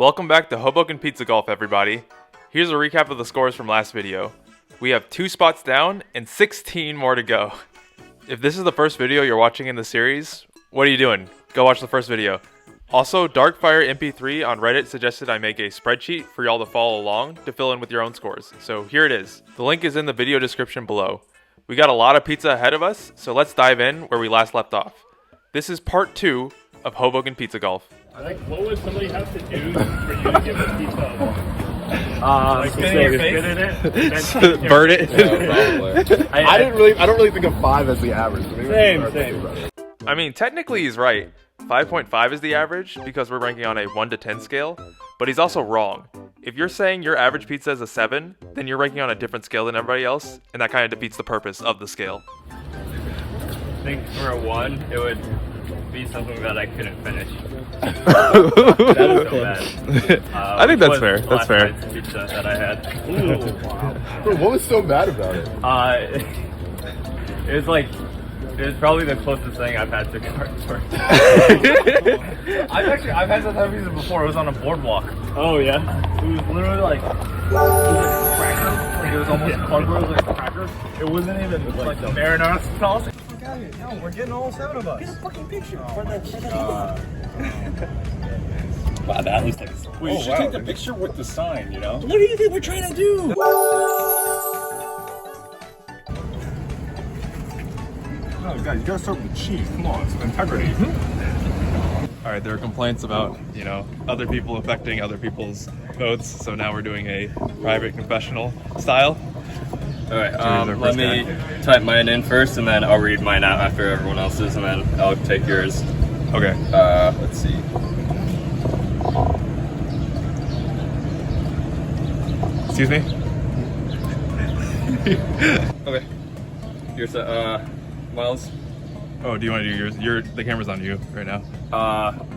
Welcome back to Hoboken Pizza Golf, everybody. Here's a recap of the scores from last video. We have 2 spots down and 16 more to go. If this is the first video you're watching in the series, what are you doing? Go watch the first video. Also, Darkfire MP3 on Reddit suggested I make a spreadsheet for y'all to follow along to fill in with your own scores. So here it is. The link is in the video description below. We got a lot of pizza ahead of us, so let's dive in where we last left off. This is part 2 of Hoboken Pizza Golf. What would somebody have to do for you to give a pizza Spit in your face? Burn it. Yeah, I don't really think of 5 as the average. So Same. I mean, technically he's right. 5.5 is the average because we're ranking on a 1 to 10 scale, but he's also wrong. If you're saying your average pizza is a 7, then you're ranking on a different scale than everybody else, and that kind of defeats the purpose of the scale. I think for a 1, it would be something that I couldn't finish. That is so bad. I think that's fair. That's fair. Night's pizza that I had. Ooh, wow. Bro, what was so bad about it? It was probably the closest thing I've had to cardboard. I've had that type of pizza before. It was on a boardwalk. Oh yeah? It was literally like crackers. Like it was almost cardboard. It was like crackers. It wasn't even like marinara sauce. No, we're getting all 7 of us. Get a fucking picture. Wow, that looks like a... Well, you should take the picture with the sign, you know? What do you think we're trying to do? No, guys, you gotta start with the cheese. Come on, it's integrity. Alright, there are complaints about, other people affecting other people's votes, so now we're doing a private confessional style. Alright, let me type mine in first, and then I'll read mine out after everyone else's, and then I'll take yours. Okay. Let's see. Excuse me? Okay. Yours, Miles? Oh, do you want to do yours? The camera's on you right now.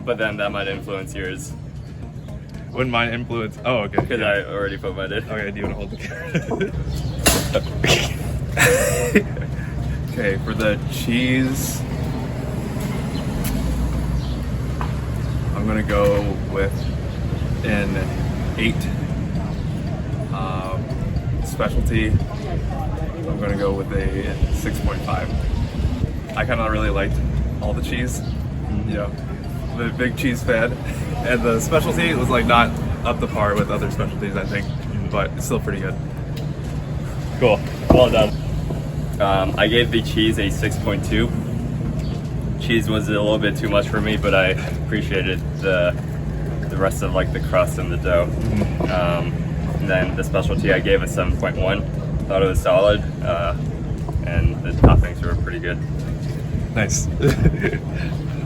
But then that might influence yours. Wouldn't mind influence. Oh, okay. Because I already put mine in. Okay, do you want to hold the camera? Okay, for the cheese, I'm gonna go with an 8. Specialty, I'm gonna go with a 6.5. I kind of really liked all the cheese. I'm a big cheese fan, and the specialty was like not up to par with other specialties, I think, but it's still pretty good. Cool. Well done. I gave the cheese a 6.2. Cheese was a little bit too much for me, but I appreciated the rest of like the crust and the dough. And then the specialty I gave a 7.1. Thought it was solid, and the toppings were pretty good. Nice.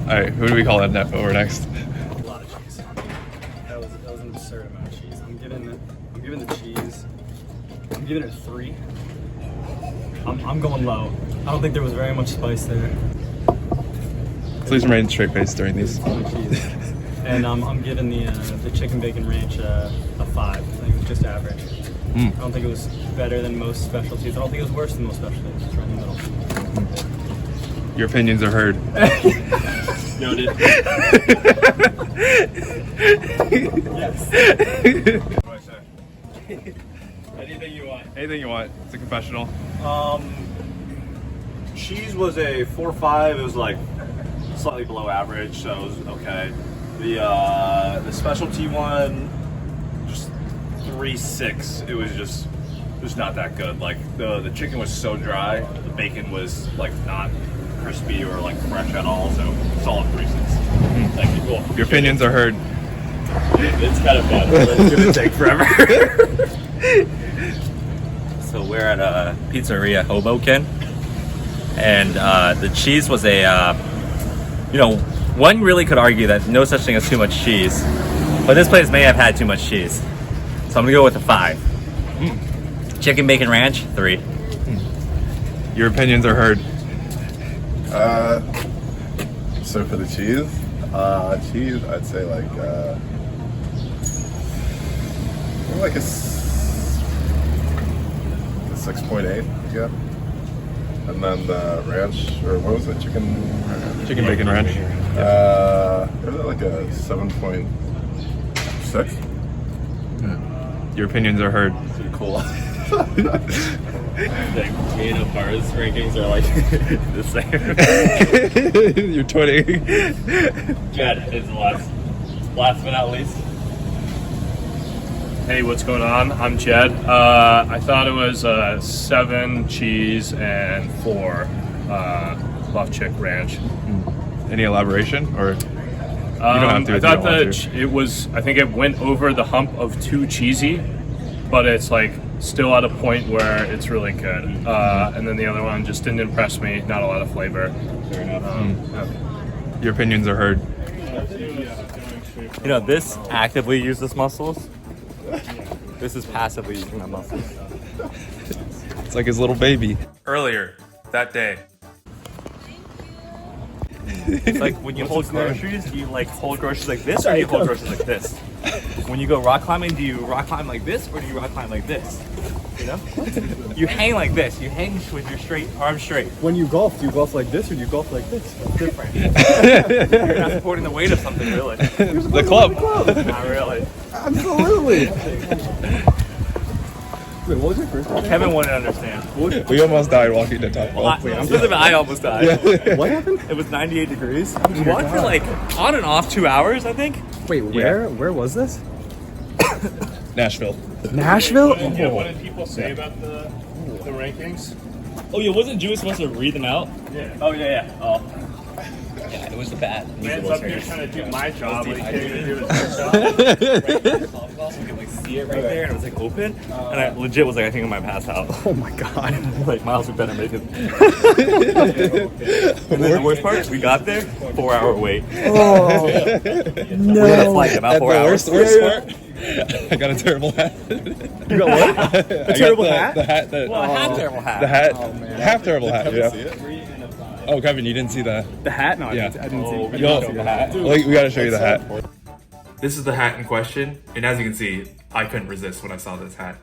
Alright, who do we call that over next? A lot of cheese. That was an absurd amount of cheese. I'm giving the cheese. I'm giving it a 3. I'm going low. I don't think there was very much spice there. Please remain straight faced during these. Cheese. And I'm giving the chicken bacon ranch a 5. I think it was just average. I don't think it was better than most specialties. I don't think it was worse than most specialties. It's right in the middle. Your opinions are heard. Noted. Yes. Anything you want. Anything you want. It's a confessional. Cheese was a 4.5. It was like slightly below average, so it was okay. The specialty one, just 3.6. It was just not that good. Like the chicken was so dry, the bacon was like not crispy or like fresh at all. So solid 3.6. Thank you. Cool. Your opinions are heard. It's kind of fun. It's gonna take forever. So we're at a pizzeria, Hoboken, and the cheese was a, one really could argue that no such thing as too much cheese, but this place may have had too much cheese. So I'm gonna go with a 5. Chicken bacon ranch, 3. Your opinions are heard. So for the cheese, I'd say like a 6.8, yeah. And then the ranch, or what was it, chicken Bacon ranch. It was like a 7.6 6. Your opinions are heard. Cool. Like, me and Opara's rankings are like the same. You're twitting. Jed is the last but not least. Hey, what's going on? I'm Jed. I thought it was 7 cheese and 4 buff chick ranch. Any elaboration or? I thought that it was. I think it went over the hump of too cheesy, but it's like still at a point where it's really good. And then the other one just didn't impress me. Not a lot of flavor. Fair enough. Your opinions are heard. You know, this actively uses muscles. This is passively using my muscles. It's like his little baby. Earlier that day. It's like when you hold groceries, do you like hold groceries like this, or do you hold groceries like this? When you go rock climbing, do you rock climb like this, or do you rock climb like this? You know? You hang like this. You hang with your arms straight. When you golf, do you golf like this or do you golf like this? It's different. You're not supporting the weight of something, really. The club. Not really. Absolutely. Wait, what was your first name? Kevin wouldn't understand. We almost died walking to Top Golf. I almost died. What happened? It was 98 degrees. We walked for like on and off 2 hours, I think. Wait, where was this? Nashville. Nashville? Yeah, what did people say about the rankings? Oh yeah, wasn't Jewish supposed to read them out? Yeah. Oh yeah. Oh. Yeah, it was the bad. Man's up here trying to do my job, but he can't even do his job. You could like see it right there, and it was like open. And I legit was like, I think I might pass out. Oh my god. Like, Miles, we better make it. And then the worst part, we got there, 4-hour wait. Oh. We had a flight in about 4 hours. Worst part. I got a terrible hat. You got what? A terrible hat? The hat that. Well, I had a terrible hat. The hat. Oh, man. Half terrible hat. Yeah. See it? Oh, Kevin, you didn't see the. The hat? No, Yeah. I didn't see Yo, the hat. we gotta show you the hat. This is the hat in question, and as you can see, I couldn't resist when I saw this hat.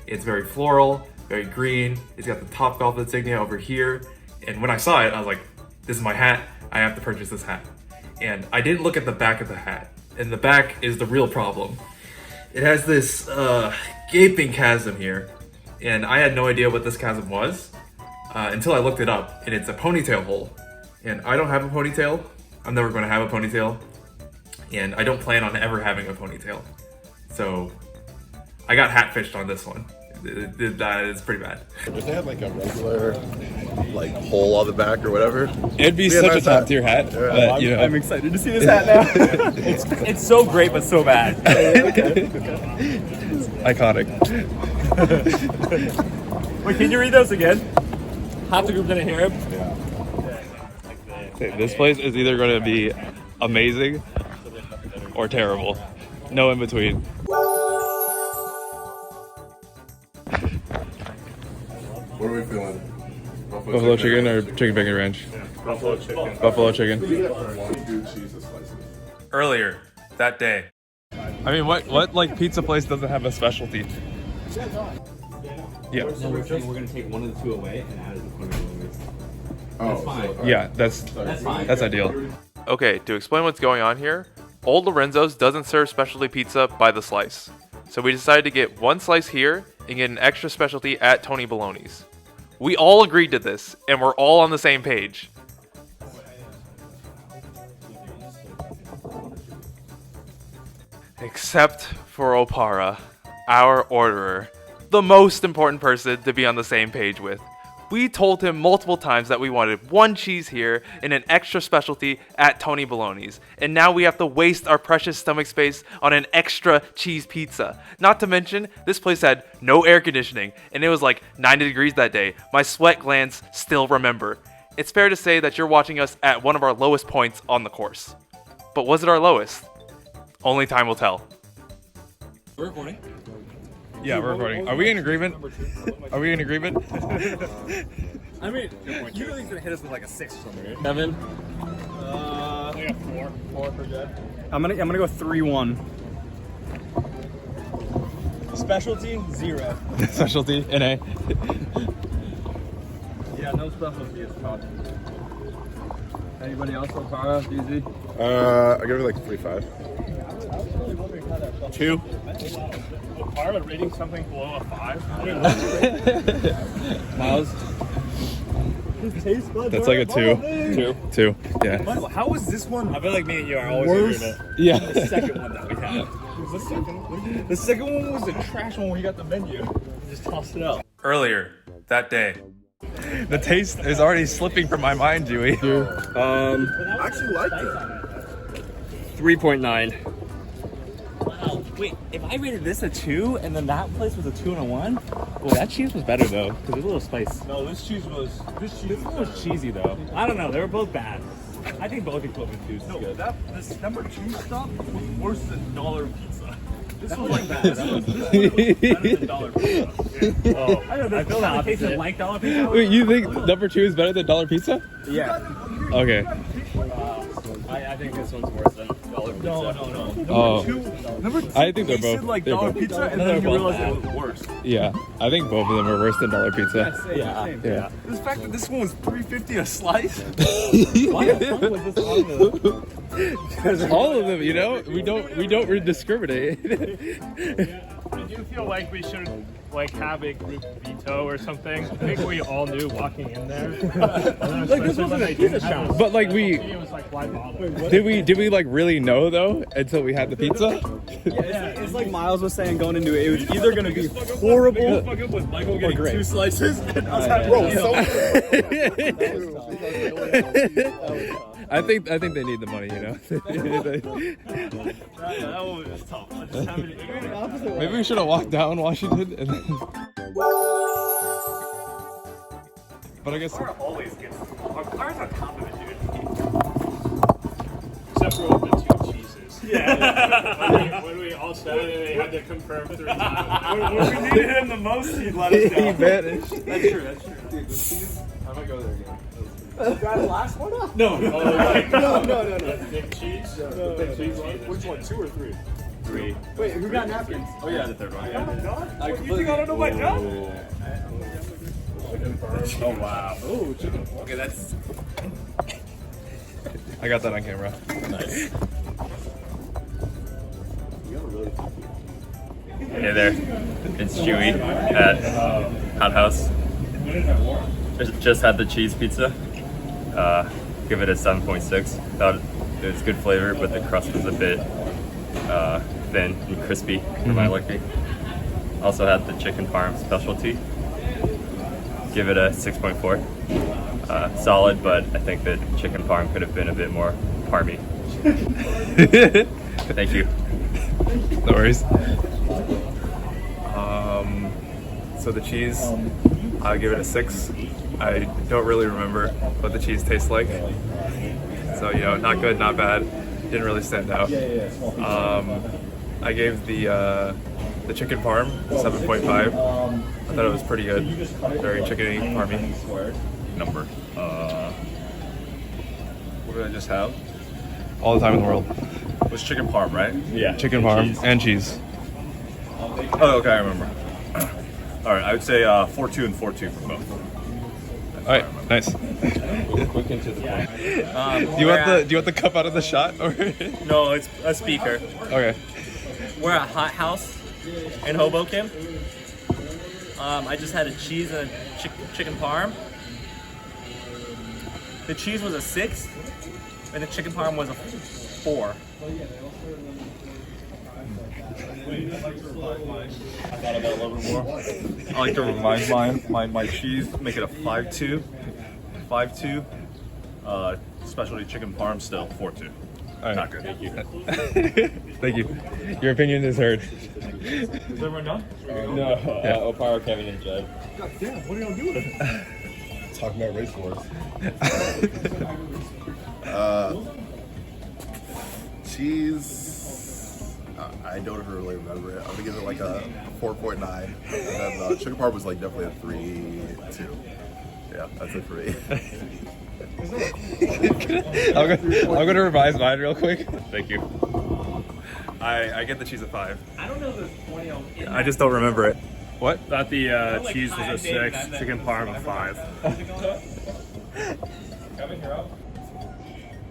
It's very floral, very green. It's got the Top Golf insignia over here, and when I saw it, I was like, "This is my hat. I have to purchase this hat." And I didn't look at the back of the hat, and the back is the real problem. It has this gaping chasm here, and I had no idea what this chasm was until I looked it up, and it's a ponytail hole. And I don't have a ponytail. I'm never going to have a ponytail, and I don't plan on ever having a ponytail. So I got hat-fished on this one. That is pretty bad. If they had like a regular like hole on the back or whatever, It'd be Yeah, such a nice top hat. tier hat, Yeah. but you know. I'm excited to see this hat now. It's so great, but so bad. Iconic. Wait, can you read those again? Half the group didn't hear him. This place is either going to be amazing or terrible. No in between. what are we feeling? Buffalo chicken or chicken bacon ranch? Buffalo chicken. Buffalo chicken. 2 cheese slices. Earlier that day. I mean, what like pizza place doesn't have a specialty? Yeah. No, we're gonna take one of the 2 away and add it to one of the Oh, fine. so, Yeah, that's fine. That's ideal. Okay, to explain what's going on here, Old Lorenzo's doesn't serve specialty pizza by the slice. So we decided to get 1 slice here and get an extra specialty at Tony Baloney's. We all agreed to this, and we're all on the same page. Except for Opara, our orderer, the most important person to be on the same page with. We told him multiple times that we wanted 1 cheese here and an extra specialty at Tony Baloney's, and now we have to waste our precious stomach space on an extra cheese pizza. Not to mention, this place had no air conditioning, and it was like 90 degrees that day. My sweat glands still remember. It's fair to say that you're watching us at one of our lowest points on the course. But was it our lowest? Only time will tell. We're recording. Yeah, we're recording. Are we in agreement? Are we in agreement? I mean, you really gonna hit us with like a 6 or something, right? Kevin? Like a 4. 4 for Jed. I'm gonna go 3-1. Specialty, 0. Specialty, NA. Yeah, no specialty is top. Anybody else so far? Easy? I give it like 3.5. 2. Part of rating something below a 5. Miles. That's like a 2. 2. Yeah. Michael, how was this one? I feel like me and you are always Worse. doing it. Yeah. The second one that we had. The second one was the trash one where you got the menu. Just tossed it out. Earlier that day. The taste is already slipping from my mind, Dewey. I actually liked it. 3.9. Wow. Wait, if I rated this a 2 and then that place was a 2 and a 1, well, that cheese was better though, because there's a little spice. No, this This one was cheesy though. I don't know, they were both bad. I think both equivalent 2s is good. This number 2 stuff was worse than Dollar Pizza. This was like bad. this was better than Dollar Pizza. Oh, I feel the opposite. Like Dollar Pizza. Wait, you think number 2 is better than Dollar Pizza? Yeah. Okay. I think this one's worse than Dollar Pizza. No. Oh. Number 2 I think they're both. tasted like they're Dollar both- Pizza, and They're then you both realize bad. it was worse. Yeah, I think both of them are worse than Dollar Pizza. Yeah. Yeah. The fact that this one was $3.50 a slice. Why the fuck was this on the... All of them, you know, we don't discriminate. I do feel like we should like have a group veto or something. I think we all knew walking in there. Like this wasn't a pizza shop. But like It was like, why bother? did we like really know though until we had the pizza? It's like Miles was saying going into it. It was either going to be horrible. Was Michael getting great. 2 slices? And I was Bro, so I think they need the money, you know. that one was tough. I just haven't Maybe we should have walked down Washington and then. But I guess Always gets our cars on top of it, dude. Except for the 2 cheeses. Yeah. when we all said it, they had to confirm 3 times. When we needed him the most, he'd let us know. he vanished. That's true. I might go there again. No. Big cheese? Big cheese. Which one, 2 or 3? 3. Wait, who got napkins? Oh yeah, the third one. You think I don't know my job? Oh wow. Okay, that's... I got that on camera. Nice. Hey there, it's Chewy at Hot House. Just had the cheese pizza. Give it a 7.6. Thought it was good flavor, but the crust was a bit thin and crispy for my liking. Also had the chicken parm specialty. Give it a 6.4. Solid, but I think that chicken parm could have been a bit more parmy. Thank you. No worries. So the cheese, I'll give it a 6. I don't really remember what the cheese tastes like. So, you know, not good, not bad. Didn't really stand out. I gave the chicken parm 7.5. I thought it was pretty good. Very chickeny, parmy. Number. What did I just have? All the time in the world. It was chicken parm, right? Yeah. Chicken parm and cheese. Oh, okay, I remember. All right, I would say 4.2 and 4.2 for both. All right, nice. Quick into the point. Do you want the cup out of the shot or? No, it's a speaker. Okay. We're at Hot House in Hoboken. I just had a cheese and a chicken parm. The cheese was a 6, and the chicken parm was a 4. I thought about it a little bit more. I like to revise my cheese, make it a 5.2. 5.2. Specialty chicken parm still 4.2. All right. Not good. Thank you. Thank you. Your opinion is heard. Is everyone done? No, Oparo, Kevin, and Judd. God damn, what are y'all doing? Talking about race wars. Cheese. I don't even really remember it. I'm gonna give it like a 4.9. And then chicken parm was like definitely a 3.2. Yeah, that's it for me. I'm gonna revise mine real quick. Thank you. I get the cheese at 5. I don't know if there's 20 of them. I just don't remember it. What? Thought the cheese was a 6, chicken parm a 5. Kevin, you're up.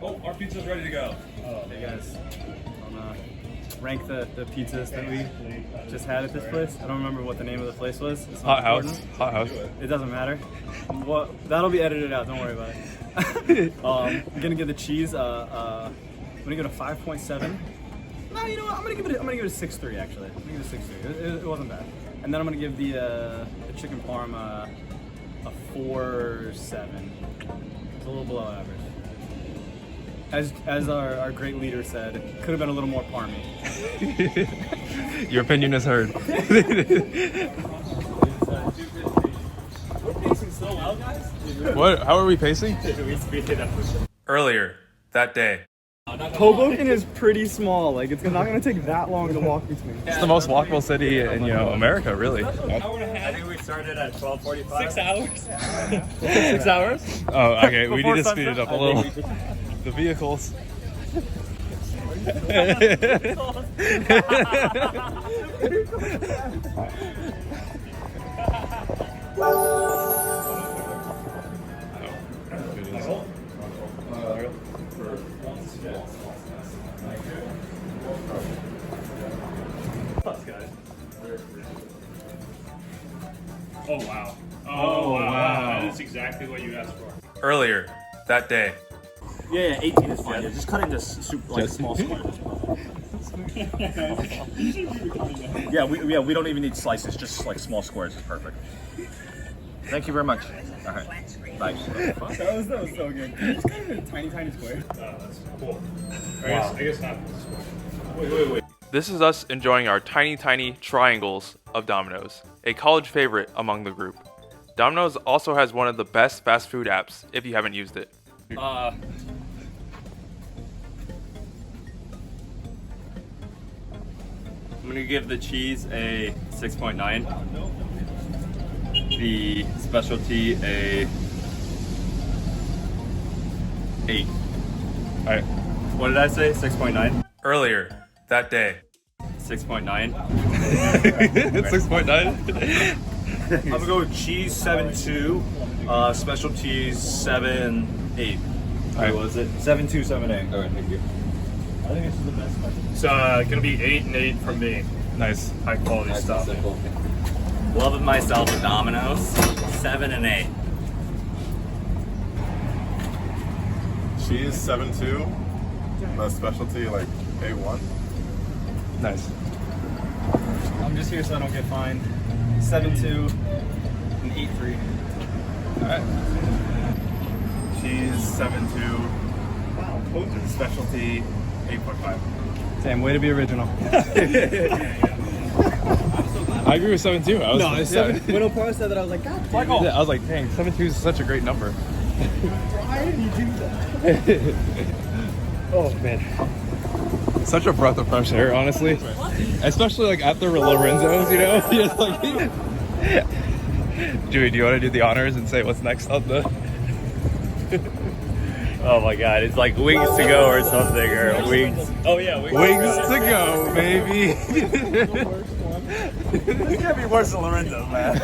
Oh, our pizza's ready to go. Hey guys, I'm rank the pizzas that we just had at this place. I don't remember what the name of the place was. It's not Hot House. important. Hot House. It doesn't matter. Well, that'll be edited out. Don't worry about it. I'm gonna give the cheese. I'm gonna give it a 5.7. No, you know what? I'm gonna give it a 6.3 actually. I'm gonna give it a 6.3. It wasn't bad. And then I'm gonna give the chicken parm a 4.7. It's a little below average. As our great leader said, it could have been a little more parmy. Your opinion is heard. We're pacing so well, guys. What? How are we pacing? We speeded up. Earlier that day. Hoboken is pretty small. Like it's not gonna take that long to walk between. It's the most walkable city in America, really. Hour and a half. I think we started at 12:45. 6 hours. 6 hours? Oh, okay. We need to speed it up a little. The vehicles. Oh wow. Oh wow. That is exactly what you asked for. Earlier that day. Yeah, 18 is fine. Yeah, just cut into small squares. yeah, we don't even need slices. Just like small squares is perfect. Thank you very much. All right, bye. That was so good. It's kind of a tiny square. That's cool. I guess not. Wait. This is us enjoying our tiny triangles of Domino's, a college favorite among the group. Domino's also has one of the best fast food apps if you haven't used it. I'm gonna give the cheese a 6.9. The specialty a 8. Alright. What did I say? 6.9? Earlier that day. 6.9. 6.9? I'm gonna go with cheese 7.2, specialties 7.8. Alright. What was it? 7.2, 7.8. All right, thank you. I think this is the best part. It's gonna be 8 and 8 from me. Nice. High quality stuff. Loving myself at Domino's. 7 and 8. Cheese 7.2. The specialty like A1. Nice. I'm just here so I don't get fined. 7.2 and 8.3. Alright. Cheese 7.2. Wow. Specialty 8.5. Sam, way to be original. I agree with 7.2. No, it's 7. When Opara said that, I was like, God damn it. Yeah, I was like, dang, 7.2 is such a great number. Why did you do that? Oh man. Such a breath of fresh air, honestly. Especially like after Lorenzo's, you know? You're like, Joey, do you want to do the honors and say what's next on the... Oh my god, it's like wings to go or something, or wings. Oh yeah, Wings to go, baby. This can't be worse than Lorenzo, man.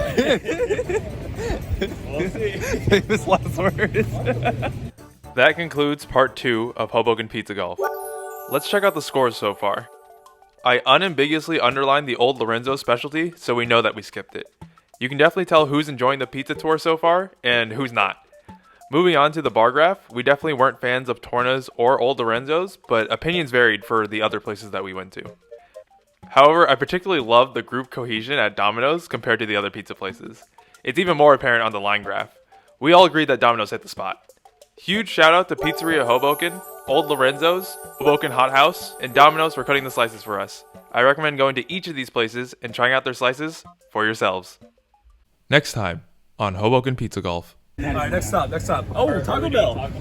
We'll see. Famous last words. That concludes part 2 of Hoboken Pizza Golf. Let's check out the scores so far. I unambiguously underlined the old Lorenzo specialty, so we know that we skipped it. You can definitely tell who's enjoying the pizza tour so far, and who's not. Moving on to the bar graph, we definitely weren't fans of Torna's or Old Lorenzo's, but opinions varied for the other places that we went to. However, I particularly loved the group cohesion at Domino's compared to the other pizza places. It's even more apparent on the line graph. We all agreed that Domino's hit the spot. Huge shout out to Pizzeria Hoboken, Old Lorenzo's, Hoboken Hot House, and Domino's for cutting the slices for us. I recommend going to each of these places and trying out their slices for yourselves. Next time on Hoboken Pizza Golf. Alright, next stop. Oh, Taco Bell.